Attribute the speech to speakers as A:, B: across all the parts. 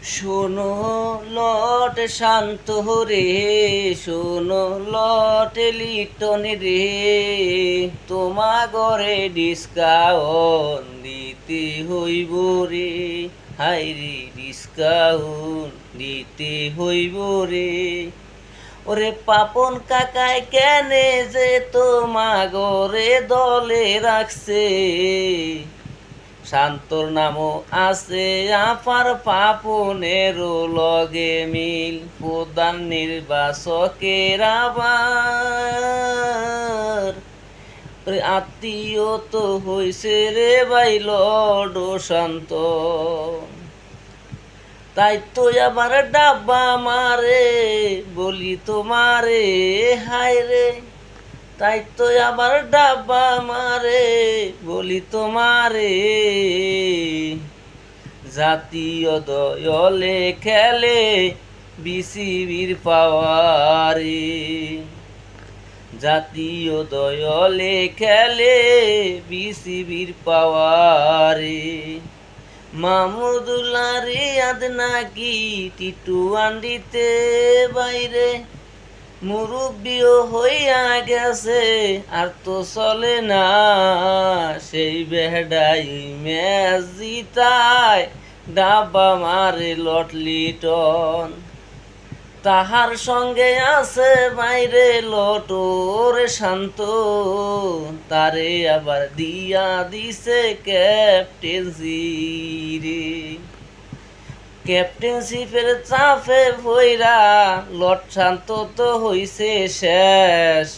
A: শোনো লট শান্ত রে, শোনো লট লিটন রে, তোমা ঘরে ডিসকাউন্ট দিতে হইব রে, হাই রে ডিসকাউন্ট দিতে হইব রে। ওরে পাপন কাকায় কেনে যে তোমা ঘরে দলে রাখছে, শান্তর নামও আছে আপার পাপনেরও লগে মিল, প্রধান নির্বাচকের আবার আত্মীয় তো হইছে রে ভাই লড শান্ত। তাই তো আবার ডাব্বা মারে বলি তোমারে, হায় রে তাই তো আবার ডাব্বা মারে বলি তোমারে, জাতীয় দলে খেলে বিসিবির পাওয়ারে, জাতীয় দলে খেলে বিসিবির পাওয়ারে। মাহমুদুল্লাহ রিয়াদ নাকি টিটু আন্ডিতে বাইরে, মুরব্বিও হইয়া গেছে আর তো চলে না, সেই বেহডাই ম্যাচ জিতায় ডাব্বা মারে লট লিটন। তাহার সঙ্গে আছে বাইরে লটোর শান্ত, তারে আবার দিয়া দিছে ক্যাপ্টেন্সি রে। ক্যাপ্টেনশিপের চাপে ভইরা লট শান্ত তো হইছে শেষ,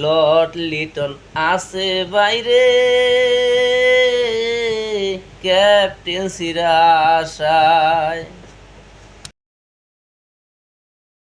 A: লট লিটন আছে বাইরে ক্যাপ্টেন্সির আশা।